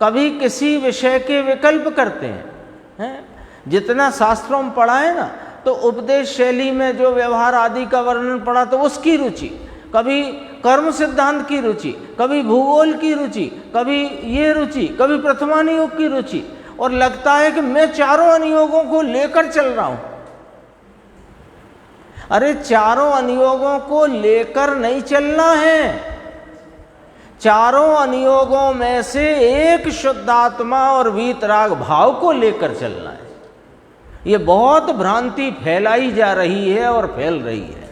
कभी किसी विषय के विकल्प करते हैं। जितना शास्त्रों में पढ़ा है ना, तो उपदेश शैली में जो व्यवहार आदि का वर्णन पढ़ा तो उसकी रुचि, कभी कर्म सिद्धांत की रुचि, कभी भूगोल की रुचि, कभी ये रुचि, कभी प्रथमानुयोग की रुचि, और लगता है कि मैं चारों अनुयोगों को लेकर चल रहा हूं। अरे चारों अनुयोगों को लेकर नहीं चलना है, चारों अनुयोगों में से एक शुद्धात्मा और वीतराग भाव को लेकर चलना है। ये बहुत भ्रांति फैलाई जा रही है और फैल रही है,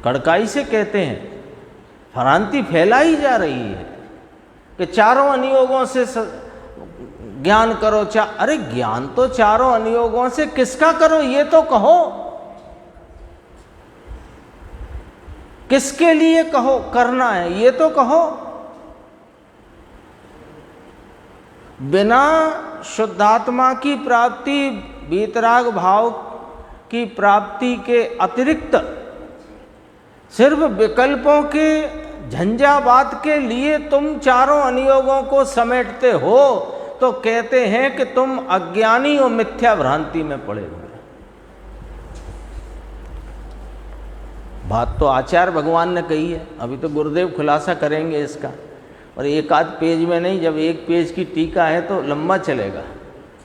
कड़काई से कहते हैं, भ्रांति फैलाई जा रही है कि चारों अनुयोगों से ज्ञान करो। अरे ज्ञान तो चारों अनुयोगों से किसका करो ये तो कहो, किसके लिए कहो करना है ये तो कहो। बिना शुद्धात्मा की प्राप्ति, वीतराग भाव की प्राप्ति के अतिरिक्त सिर्फ विकल्पों के झंझावात के लिए तुम चारों अनुयोगों को समेटते हो तो कहते हैं कि तुम अज्ञानी और मिथ्या भ्रांति में पड़े हुए। बात तो आचार्य भगवान ने कही है, अभी तो गुरुदेव खुलासा करेंगे इसका, और एक आध पेज में नहीं, जब एक पेज की टीका है तो लंबा चलेगा,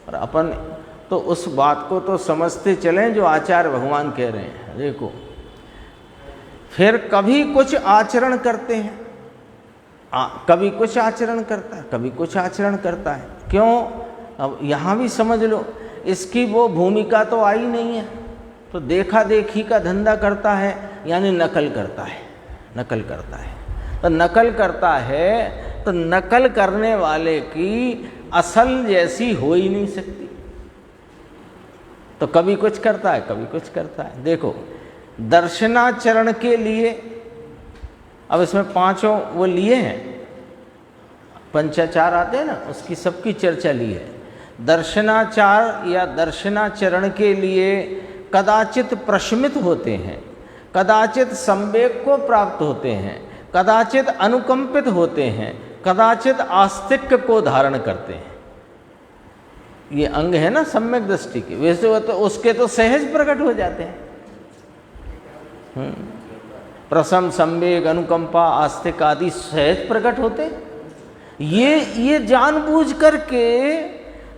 और अपन तो उस बात को तो समझते चलें जो आचार्य भगवान कह रहे हैं। देखो, फिर कभी कुछ आचरण करते हैं, कभी कुछ आचरण करता है, कभी कुछ आचरण करता है। क्यों? अब यहाँ भी समझ लो, इसकी वो भूमिका तो आई नहीं है, तो देखा देखी का धंधा करता है, यानी नकल करता है, नकल करता है। तो नकल करता है तो नकल करने वाले की असल जैसी हो ही नहीं सकती। तो कभी कुछ करता है, कभी कुछ करता है। देखो, दर्शनाचरण के लिए, अब इसमें 5 वो लिए हैं, पंचाचार आते हैं ना, उसकी सबकी चर्चा ली है। दर्शनाचार या दर्शनाचरण के लिए कदाचित प्रशमित होते हैं, कदाचित संवेग को प्राप्त होते हैं, कदाचित अनुकंपित होते हैं, कदाचित आस्तिक्य को धारण करते हैं। ये अंग है ना सम्यक दृष्टि के, वैसे वो तो उसके तो सहज प्रकट हो जाते हैं। प्रसम, संवेग, अनुकंपा, आस्तिक आदि सहज प्रकट होते हैं। ये जानबूझ करके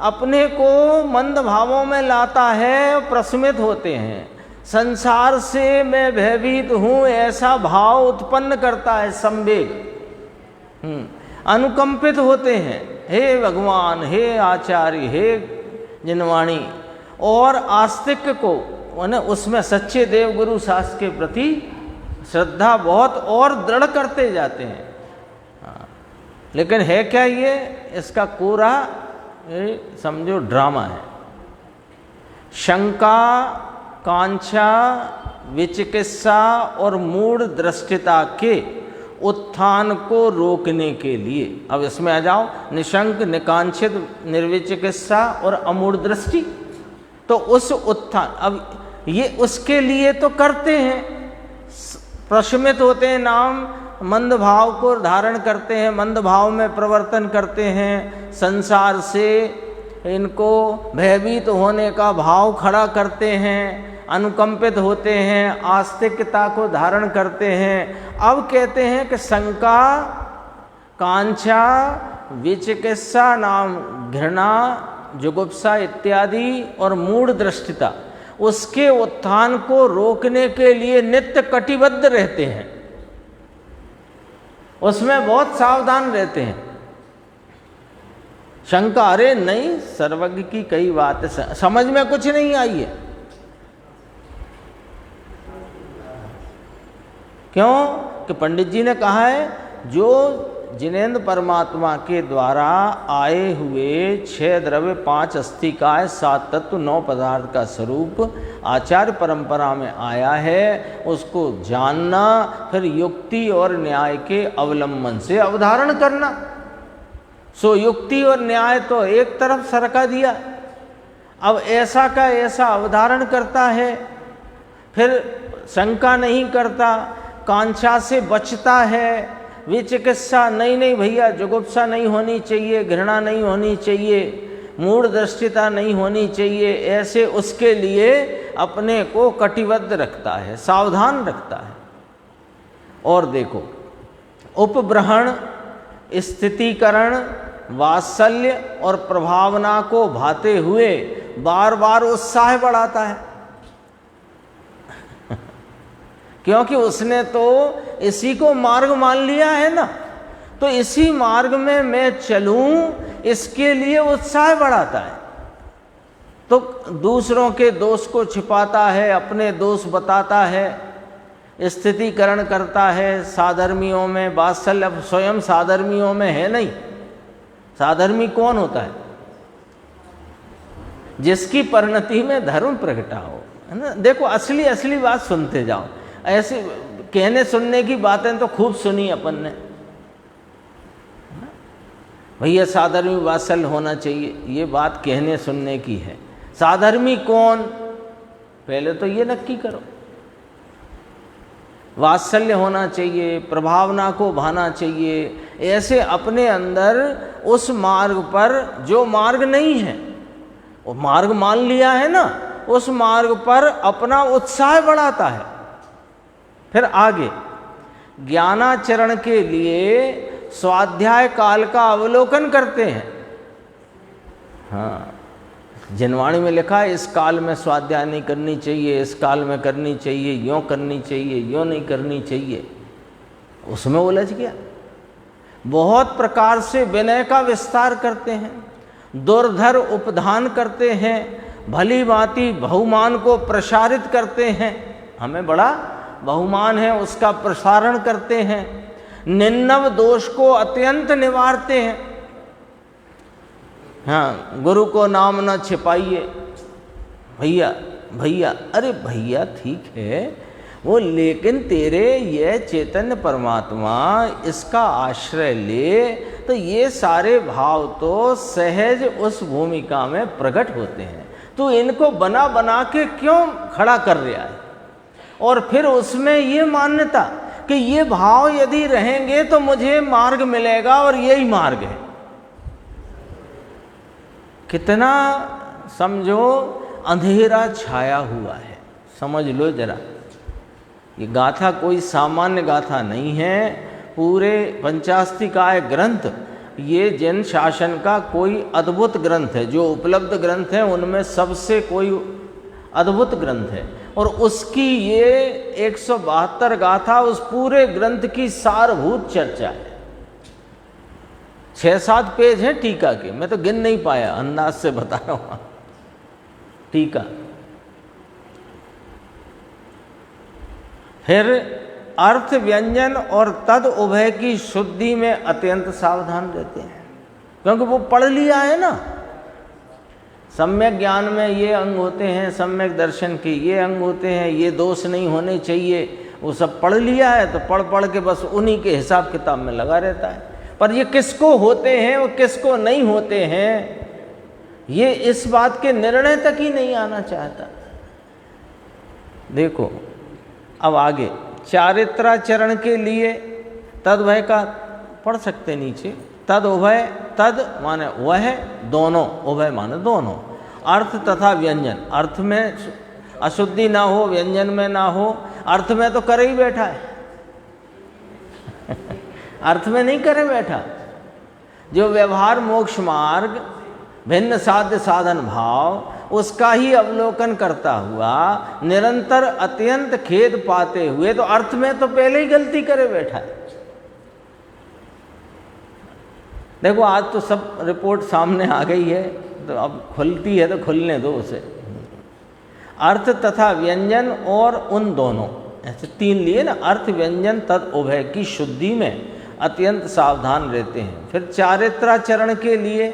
अपने को मंद भावों में लाता है, प्रशमित होते हैं। संसार से मैं भयभीत हूँ ऐसा भाव उत्पन्न करता है, संवेग। अनुकंपित होते हैं, हे भगवान, हे आचार्य, हे जिनवाणी, और आस्तिक को उसमें सच्चे देव गुरु शास्त्र के प्रति श्रद्धा बहुत और दृढ़ करते जाते हैं। लेकिन है क्या ये? इसका पूरा समझो ड्रामा है। शंका, कांक्षा, विचिकित्सा और मूढ़ दृष्टिता के उत्थान को रोकने के लिए, अब इसमें आ जाओ, निशंक, निकांक्षित, निर्विचिकित्सा और अमूढ़ दृष्टि, तो उस उत्थान, अब ये उसके लिए तो करते हैं, प्रशमित होते हैं, नाम मंद भाव को धारण करते हैं, मंद भाव में प्रवर्तन करते हैं, संसार से इनको भयभीत होने का भाव खड़ा करते हैं, अनुकंपित होते हैं, आस्तिकता को धारण करते हैं। अब कहते हैं कि शंका, कांक्षा, विचिकित्सा नाम घृणा, जुगुप्सा इत्यादि और मूढ़ दृष्टिता, उसके उत्थान को रोकने के लिए नित्य कटिबद्ध रहते हैं, उसमें बहुत सावधान रहते हैं। शंका, अरे नहीं, सर्वज्ञ की कई बातें समझ में कुछ नहीं आई है। क्यों? कि पंडित जी ने कहा है, जो जिनेन्द्र परमात्मा के द्वारा आए हुए 6 द्रव्य, 5 अस्थिकाय, 7 तत्व, 9 पदार्थ का स्वरूप आचार्य परंपरा में आया है, उसको जानना, फिर युक्ति और न्याय के अवलंबन से अवधारण करना। सो युक्ति और न्याय तो एक तरफ सरका दिया, अब ऐसा का ऐसा अवधारण करता है, फिर शंका नहीं करता, कांक्षा से बचता है, विचिकित्सा, नहीं भैया, जुगुप्सा नहीं होनी चाहिए, घृणा नहीं होनी चाहिए, मूढ़ दृष्टिता नहीं होनी चाहिए, ऐसे उसके लिए अपने को कटिबद्ध रखता है, सावधान रखता है। और देखो, उपब्रहण, स्थितीकरण, वात्सल्य और प्रभावना को भाते हुए बार बार उत्साह बढ़ाता है, क्योंकि उसने तो इसी को मार्ग मान लिया है ना, तो इसी मार्ग में मैं चलूं, इसके लिए उत्साह बढ़ाता है। तो दूसरों के दोष को छिपाता है, अपने दोष बताता है, स्थितीकरण करता है, साधर्मियों में वात्सल्य, अब स्वयं साधर्मियों में है नहीं। साधर्मी कौन होता है? जिसकी परिणति में धर्म प्रगटा हो, है ना। देखो, असली बात सुनते जाओ, ऐसे कहने सुनने की बातें तो खूब सुनी अपन ने, भैया साधर्मी वात्सल्य होना चाहिए, ये बात कहने सुनने की है। साधर्मी कौन? पहले तो ये नक्की करो। वात्सल्य होना चाहिए, प्रभावना को भाना चाहिए, ऐसे अपने अंदर उस मार्ग पर, जो मार्ग नहीं है वो मार्ग मान लिया है ना, उस मार्ग पर अपना उत्साह बढ़ाता है। फिर आगे ज्ञानाचरण के लिए स्वाध्याय काल का अवलोकन करते हैं। हाँ, जिनवाणी में लिखा है, इस काल में स्वाध्याय नहीं करनी चाहिए, इस काल में करनी चाहिए, यों करनी चाहिए, यों नहीं करनी चाहिए, उसमें उलझ गया। बहुत प्रकार से विनय का विस्तार करते हैं, दुर्धर उपधान करते हैं, भली भांति बहुमान को प्रसारित करते हैं, हमें बड़ा बहुमान है उसका प्रसारण करते हैं, निन्नव दोष को अत्यंत निवारते हैं। हाँ, गुरु को नाम न छिपाइए, भैया, अरे भैया ठीक है वो, लेकिन तेरे ये चैतन्य परमात्मा, इसका आश्रय ले, तो ये सारे भाव तो सहज उस भूमिका में प्रकट होते हैं। तो इनको बना बना के क्यों खड़ा कर रहा है? और फिर उसमें ये मान्यता कि ये भाव यदि रहेंगे तो मुझे मार्ग मिलेगा, और यही मार्ग है। कितना समझो अंधेरा छाया हुआ है, समझ लो जरा। ये गाथा कोई सामान्य गाथा नहीं है, पूरे पंचास्तिकाय ग्रंथ, ये जैन शासन का कोई अद्भुत ग्रंथ है। जो उपलब्ध ग्रंथ है उनमें सबसे कोई अद्भुत ग्रंथ है, और उसकी ये 172 गाथा उस पूरे ग्रंथ की सारभूत चर्चा है। 6-7 पेज हैं टीका के, मैं तो गिन नहीं पाया, अंदाज से बता रहा हूं टीका। फिर अर्थ व्यंजन और तद उभय की शुद्धि में अत्यंत सावधान रहते हैं, क्योंकि वो पढ़ लिया है ना। सम्यक ज्ञान में ये अंग होते हैं, सम्यक दर्शन के ये अंग होते हैं, ये दोष नहीं होने चाहिए, वो सब पढ़ लिया है। तो पढ़ पढ़ के बस उन्हीं के हिसाब किताब में लगा रहता है। पर ये किसको होते हैं और किसको नहीं होते हैं, ये इस बात के निर्णय तक ही नहीं आना चाहता। देखो अब आगे चारित्राचरण के लिए तदभय का पढ़ सकते नीचे। तद उभय, तद माने वह, दोनों, उभय माने दोनों। अर्थ तथा व्यंजन, अर्थ में अशुद्धि ना हो, व्यंजन में ना हो। अर्थ में तो करे ही बैठा है अर्थ में नहीं करे बैठा। जो व्यवहार मोक्ष मार्ग, भिन्न साध्य साधन भाव, उसका ही अवलोकन करता हुआ निरंतर अत्यंत खेद पाते हुए तो अर्थ में तो पहले ही गलती करे बैठा है। देखो आज तो सब रिपोर्ट सामने आ गई है, तो अब खुलती है तो खुलने दो उसे। अर्थ तथा व्यंजन और उन दोनों, ऐसे 3 लिए ना, अर्थ व्यंजन तद उभय की शुद्धि में अत्यंत सावधान रहते हैं। फिर चारित्राचरण के लिए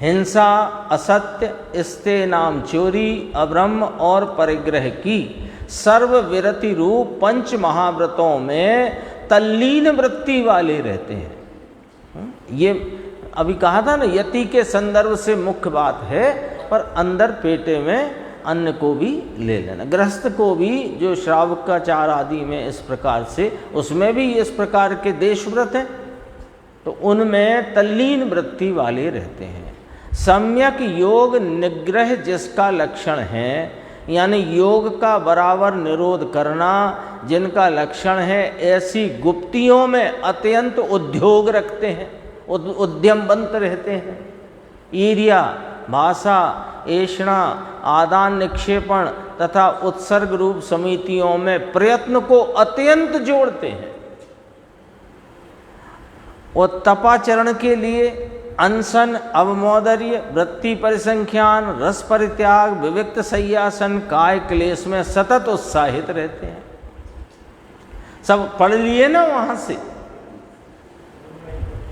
हिंसा, असत्य, स्ते नाम चोरी, अब्रह्म और परिग्रह की सर्वविरति रूप 5 महाव्रतों में तल्लीन वृत्ति वाले रहते हैं। ये अभी कहा था ना, यति के संदर्भ से मुख्य बात है, पर अंदर पेटे में अन्न को भी ले लेना। गृहस्थ को भी जो श्रावकाचार आदि में इस प्रकार से, उसमें भी इस प्रकार के देश व्रत हैं, तो उनमें तल्लीन वृत्ति वाले रहते हैं। सम्यक योग निग्रह जिसका लक्षण है, यानी योग का बराबर निरोध करना जिनका लक्षण है, ऐसी गुप्तियों में अत्यंत उद्योग रखते हैं, उद्यमवंत रहते हैं। ईर्या, भाषा, ऐषणा, आदान निक्षेपण तथा उत्सर्ग रूप समितियों में प्रयत्न को अत्यंत जोड़ते हैं। और तपाचरण के लिए अनशन, अवमोदर्य, वृत्ति परिसंख्यान, रस परित्याग, विविक्त सय्यासन, काय क्लेश में सतत उत्साहित रहते हैं। सब पढ़ लिए ना वहां से।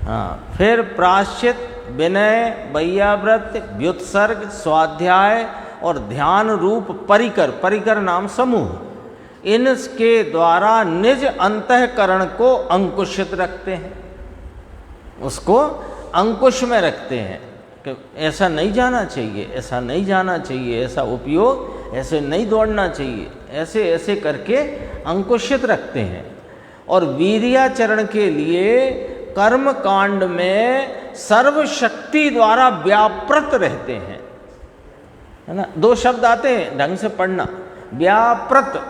हाँ, फिर प्रायश्चित, विनय, वैयाव्रत, व्युत्सर्ग, स्वाध्याय और ध्यान रूप परिकर, परिकर नाम समूह, इनके द्वारा निज अंतःकरण को अंकुशित रखते हैं, उसको अंकुश में रखते हैं कि ऐसा नहीं जाना चाहिए, ऐसा नहीं जाना चाहिए, ऐसा उपयोग, ऐसे नहीं दौड़ना चाहिए, ऐसे ऐसे करके अंकुशित रखते हैं। और वीर्याचरण के लिए कर्म कांड में सर्वशक्ति द्वारा व्यापृत रहते हैं, है ना। 2 शब्द आते हैं, ढंग से पढ़ना। व्यापृत,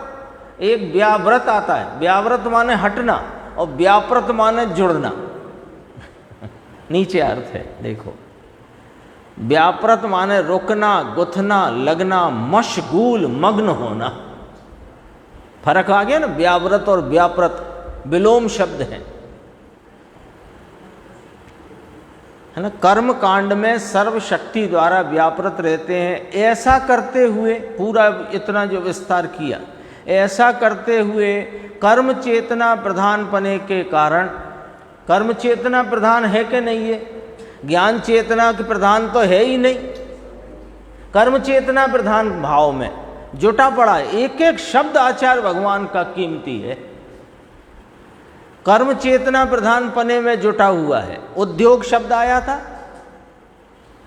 एक व्याव्रत आता है, व्याव्रत माने हटना और व्यापृत माने जुड़ना। नीचे अर्थ है देखो, व्यापृत माने रुकना, गुथना, लगना, मशगूल, मग्न होना। फर्क आ गया ना, व्याव्रत और व्यापृत विलोम शब्द हैं, है ना। कर्म कांड में सर्वशक्ति द्वारा व्यापृत रहते हैं। ऐसा करते हुए, पूरा इतना जो विस्तार किया, ऐसा करते हुए कर्म चेतना प्रधान पने के कारण, कर्म चेतना प्रधान है कि नहीं है? ज्ञान चेतना के प्रधान तो है ही नहीं। कर्म चेतना प्रधान भाव में जुटा पड़ा है। एक एक शब्द आचार्य भगवान का कीमती है। कर्म चेतना प्रधान पने में जुटा हुआ है। उद्योग शब्द आया था,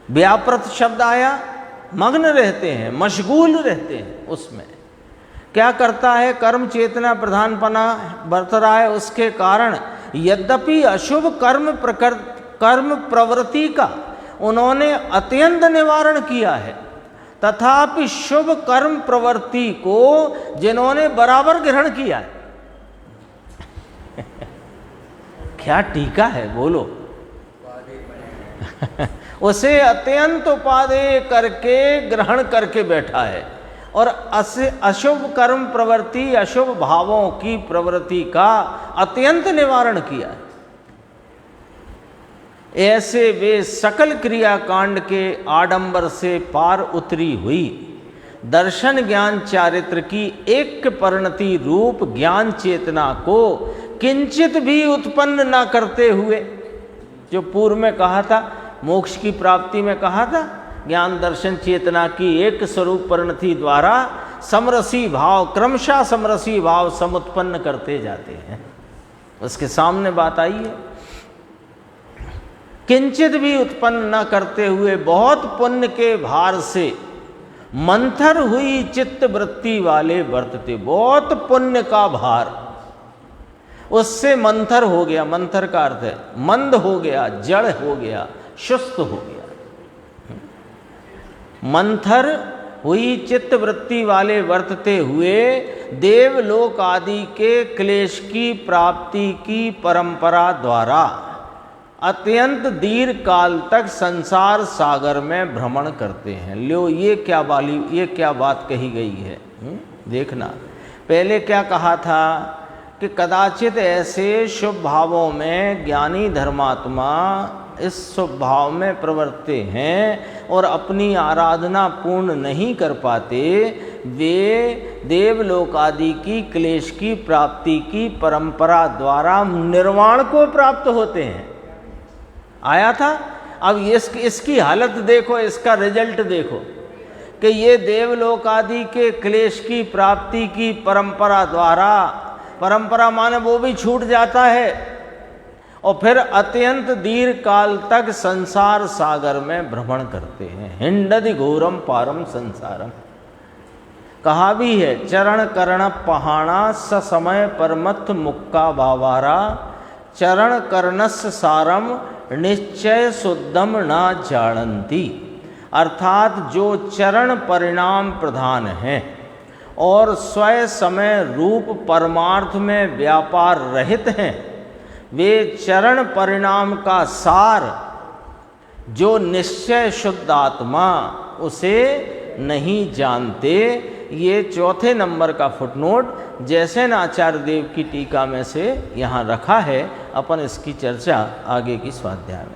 व्यापृत शब्द आया, मग्न रहते हैं, मशगूल रहते हैं। उसमें क्या करता है? कर्म चेतना प्रधान पना बरत रहा है, उसके कारण यद्यपि अशुभ कर्म प्रवृत्ति का उन्होंने अत्यंत निवारण किया है, तथापि शुभ कर्म प्रवृत्ति को जिन्होंने बराबर ग्रहण किया है। क्या टीका है बोलो। उसे अत्यंत उपादेय करके ग्रहण करके बैठा है। और अशुभ कर्म प्रवृत्ति, अशुभ भावों की प्रवृत्ति का अत्यंत निवारण किया है। ऐसे वे सकल क्रियाकांड के आडंबर से पार उतरी हुई दर्शन ज्ञान चारित्र की एक परिणति रूप ज्ञान चेतना को किंचित भी उत्पन्न न करते हुए, जो पूर्व में कहा था, मोक्ष की प्राप्ति में कहा था, ज्ञान दर्शन चेतना की एक स्वरूप परिणति द्वारा समरसी भाव, क्रमशः समरसी भाव समुत्पन्न करते जाते हैं। उसके सामने बात आई है, किंचित भी उत्पन्न न करते हुए बहुत पुण्य के भार से मंथर हुई चित्त वृत्ति वाले वर्तते। बहुत पुण्य का भार उससे मंथर हो गया, मंथर का अर्थ है मंद हो गया, जड़ हो गया, सुस्त हो गया। मंथर हुई चित्त वृत्ति वाले वर्तते हुए देवलोक आदि के क्लेश की प्राप्ति की परंपरा द्वारा अत्यंत दीर्घ काल तक संसार सागर में भ्रमण करते हैं। लो ये क्या बात कही गई है, देखना। पहले क्या कहा था कि कदाचित ऐसे शुभ भावों में ज्ञानी धर्मात्मा इस शुभ भाव में प्रवर्तते हैं और अपनी आराधना पूर्ण नहीं कर पाते, वे देवलोक आदि की क्लेश की प्राप्ति की परंपरा द्वारा निर्वाण को प्राप्त होते हैं। आया था। अब इसकी हालत देखो, इसका रिजल्ट देखो कि ये देवलोक आदि के क्लेश की प्राप्ति की परंपरा द्वारा, परंपरा माने वो भी छूट जाता है, और फिर अत्यंत दीर्घ काल तक संसार सागर में भ्रमण करते हैं। हिंडदि घोरम पारम संसारम, कहा भी है, चरण कर्ण पहाड़ा ससमय परमत्थ मुक्का भावारा, चरण कर्णस सारम निश्चय शुद्धम ना जानती। अर्थात जो चरण परिणाम प्रधान है और स्वयं समय रूप परमार्थ में व्यापार रहित हैं, वे चरण परिणाम का सार जो निश्चय शुद्ध आत्मा, उसे नहीं जानते। ये चौथे नंबर का फुटनोट जैसे आचार्य देव की टीका में से यहाँ रखा है। अपन इसकी चर्चा आगे की स्वाध्याय में